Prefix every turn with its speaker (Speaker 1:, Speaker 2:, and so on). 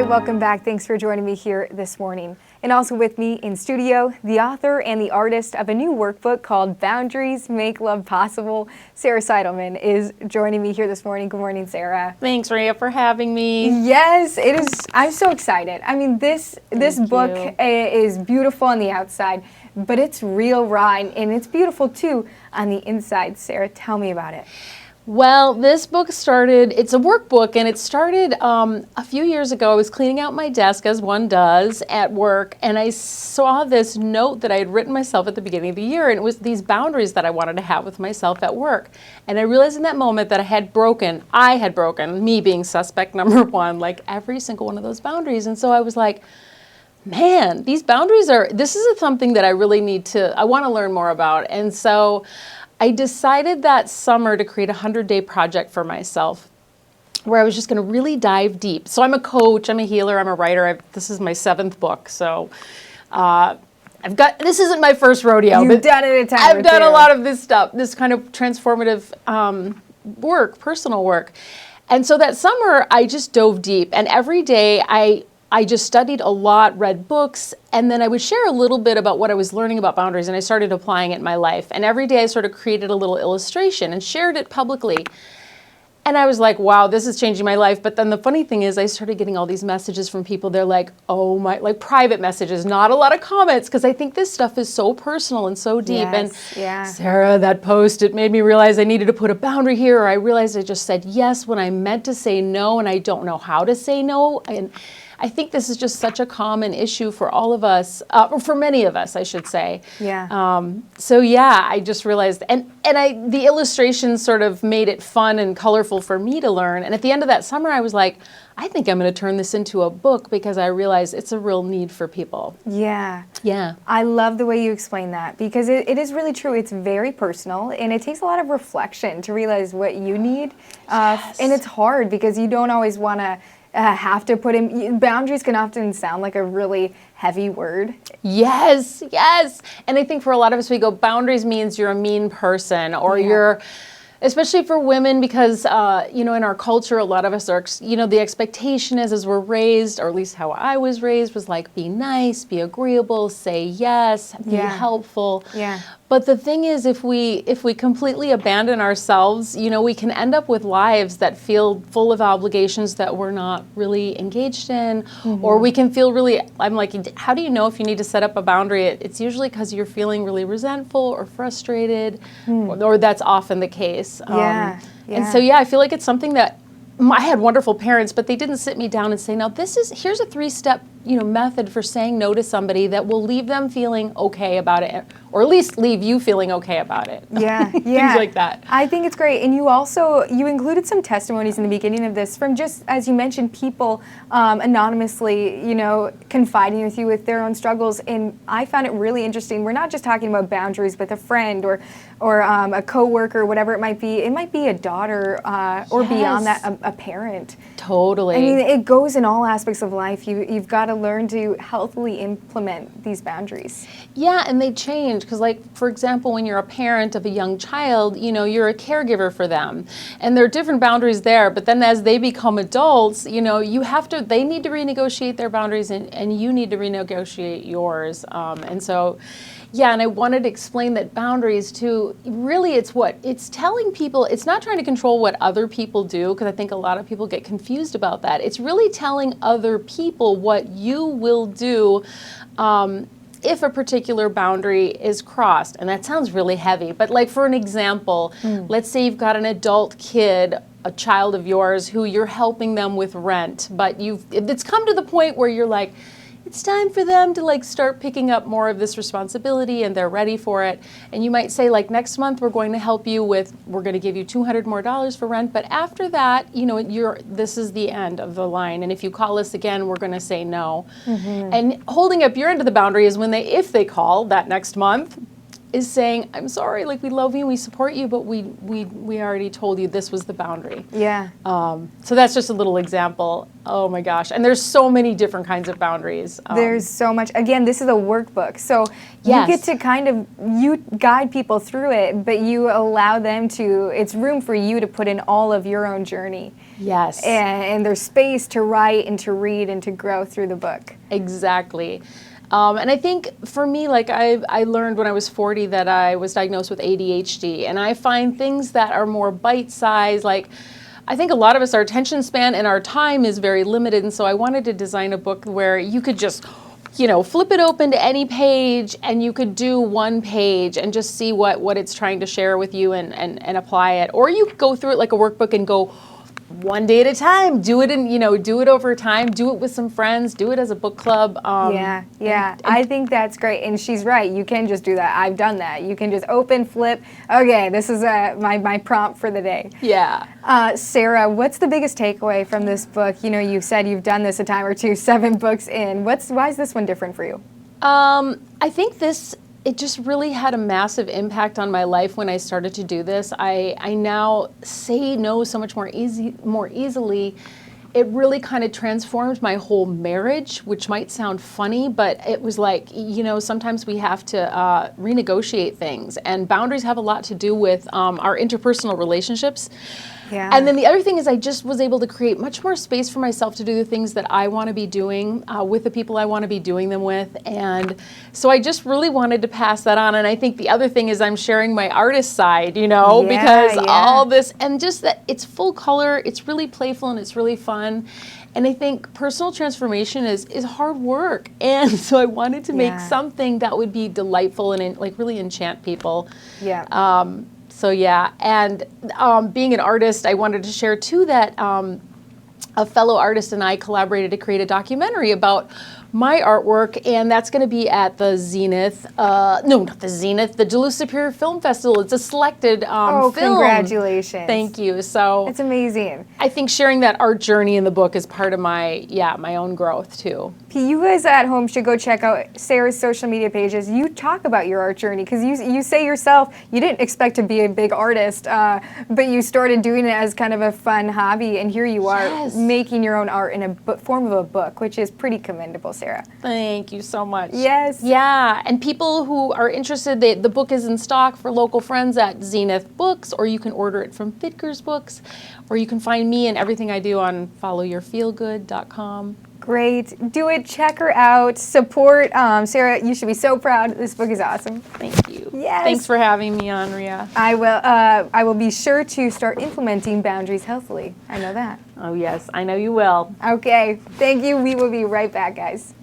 Speaker 1: right, welcome back. Thanks for joining me here this morning. And also with me in studio, the author and the artist of a new workbook called Boundaries Make Love Possible, Sarah Seidelmann, is joining me here this morning. Good morning, Sarah.
Speaker 2: Thanks, Rhea, for having me.
Speaker 1: Yes, it is. I'm so excited. I mean, this book is beautiful on the outside, but it's real raw, and it's beautiful too on the inside. Sarah, tell me about it.
Speaker 2: Well, this book started, it's a workbook, and it started a few years ago. I was cleaning out my desk, as one does, at work, and I saw this note that I had written myself at the beginning of the year, and it was these boundaries that I wanted to have with myself at work. And I realized in that moment that I had broken, me being suspect number one, like every single one of those boundaries. And so I was like, man, these boundaries this is something that I really I want to learn more about. And so I decided that summer to create a 100-day project for myself where I was just going to really dive deep. So I'm a coach, I'm a healer, I'm a writer. This is my 7th book. So this isn't my first rodeo.
Speaker 1: You've done it a time
Speaker 2: I've done a lot of this stuff, this kind of transformative work, personal work. And so that summer I just dove deep, and every day I just studied a lot, read books, and then I would share a little bit about what I was learning about boundaries, and I started applying it in my life. And every day I sort of created a little illustration and shared it publicly. And I was like, wow, this is changing my life. But then the funny thing is I started getting all these messages from people. They're like, oh my, like private messages, not a lot of comments, because I think this stuff is so personal and so deep.
Speaker 1: Yes, yeah.
Speaker 2: Sarah, that post, it made me realize I needed to put a boundary here, or I realized I just said yes when I meant to say no, and I don't know how to say no. And I think this is just such a common issue for all of us, or for many of us, I should say.
Speaker 1: Yeah.
Speaker 2: So yeah, I just realized, and the illustrations sort of made it fun and colorful for me to learn. And at the end of that summer, I was like, I think I'm going to turn this into a book, because I realized it's a real need for people.
Speaker 1: Yeah.
Speaker 2: Yeah.
Speaker 1: I love the way you explain that, because it is really true. It's very personal, and it takes a lot of reflection to realize what you need.
Speaker 2: Yes.
Speaker 1: And it's hard because you don't always want to have to put in, boundaries can often sound like a really heavy word.
Speaker 2: Yes, yes. And I think for a lot of us, we go, boundaries means you're a mean person, or you're, especially for women, because, in our culture, a lot of us are, the expectation is, as we're raised, or at least how I was raised, was like, be nice, be agreeable, say yes, be helpful.
Speaker 1: Yeah.
Speaker 2: But the thing is, if we completely abandon ourselves, we can end up with lives that feel full of obligations that we're not really engaged in, or we can feel really, I'm like, how do you know if you need to set up a boundary? It's usually because you're feeling really resentful or frustrated, or that's often the case. And so, I feel like it's something that I had wonderful parents, but they didn't sit me down and say, now here's a 3-step, method for saying no to somebody that will leave them feeling okay about it, or at least leave you feeling okay about it.
Speaker 1: Yeah,
Speaker 2: Things like that.
Speaker 1: I think it's great. And you included some testimonies in the beginning of this from, just as you mentioned, people anonymously, confiding with you with their own struggles. And I found it really interesting. We're not just talking about boundaries with a friend or a coworker, whatever it might be. It might be a daughter or beyond that, a parent.
Speaker 2: Totally.
Speaker 1: I mean, it goes in all aspects of life. You've got to learn to healthily implement these boundaries.
Speaker 2: Yeah, and they change, because, like, for example, when you're a parent of a young child, you're a caregiver for them, and there are different boundaries there. But then as they become adults, they need to renegotiate their boundaries, and you need to renegotiate yours. And so, yeah, and I wanted to explain that boundaries too, really it's telling people, it's not trying to control what other people do, because I think a lot of people get confused about that. It's really telling other people what you will do if a particular boundary is crossed. And that sounds really heavy, but like, for an example, let's say you've got an adult kid, a child of yours, who you're helping them with rent, but it's come to the point where you're like, it's time for them to start picking up more of this responsibility, and they're ready for it. And you might say, next month we're going to help you we're going to give you $200 more for rent, but after that, this is the end of the line. And if you call us again, we're going to say no. And holding up your end of the boundary is when if they call that next month, is saying, I'm sorry, like we love you, we support you, but we already told you this was the boundary.
Speaker 1: Yeah.
Speaker 2: So that's just a little example. Oh my gosh. And there's so many different kinds of boundaries.
Speaker 1: There's so much. Again, this is a workbook. So
Speaker 2: Yes.
Speaker 1: you get to kind of, you guide people through it, but you allow them to, it's room for you to put in all of your own journey.
Speaker 2: Yes.
Speaker 1: And there's space to write and to read and to grow through the book.
Speaker 2: Exactly. And I think for me, like I learned when I was 40 that I was diagnosed with ADHD, and I find things that are more bite-sized, like I think a lot of us, our attention span and our time is very limited, and so I wanted to design a book where you could just, you know, flip it open to any page and you could do one page and just see what it's trying to share with you and apply it. Or you could go through it like a workbook and go one day at a time, do it do it over time, do it with some friends, do it as a book club.
Speaker 1: Yeah. I think that's great. And she's right. You can just do that. I've done that. You can just open, flip. Okay, this is my prompt for the day.
Speaker 2: Yeah.
Speaker 1: Sarah, what's the biggest takeaway from this book? You know, you said you've done this a time or two, 7 books in. Why is this one different for you?
Speaker 2: I think it just really had a massive impact on my life when I started to do this. I now say no so much more easily. It really kind of transformed my whole marriage, which might sound funny, but it was like, you know, sometimes we have to renegotiate things, and boundaries have a lot to do with our interpersonal relationships.
Speaker 1: Yeah.
Speaker 2: And then the other thing is I just was able to create much more space for myself to do the things that I want to be doing with the people I want to be doing them with. And so I just really wanted to pass that on. And I think the other thing is I'm sharing my artist side, you know, because all this, and just that it's full color, it's really playful and it's really fun. And I think personal transformation is hard work. And so I wanted to make something that would be delightful and like really enchant people.
Speaker 1: Yeah.
Speaker 2: So yeah, and being an artist, I wanted to share too that a fellow artist and I collaborated to create a documentary about my artwork, and that's going to be at the Zenith, no, not the Zenith, the Duluth Superior Film Festival. It's a selected film.
Speaker 1: Congratulations.
Speaker 2: Thank you. So
Speaker 1: it's amazing.
Speaker 2: I think sharing that art journey in the book is part of my own growth too.
Speaker 1: You guys at home should go check out Sarah's social media pages. You talk about your art journey because you say yourself you didn't expect to be a big artist, but you started doing it as kind of a fun hobby, and here you are making your own art in a form of a book, which is pretty commendable, Sarah.
Speaker 2: Thank you so much.
Speaker 1: Yes.
Speaker 2: Yeah, and people who are interested, the book is in stock for local friends at Zenith Books, or you can order it from Fitger's Books, or you can find me and everything I do on followyourfeelgood.com.
Speaker 1: Great. Do it. Check her out. Support Sarah. You should be so proud. This book is awesome.
Speaker 2: Thank you.
Speaker 1: Yes.
Speaker 2: Thanks for having me on, Ria.
Speaker 1: I will be sure to start implementing boundaries healthily. I know that.
Speaker 2: Oh, yes. I know you will.
Speaker 1: Okay. Thank you. We will be right back, guys.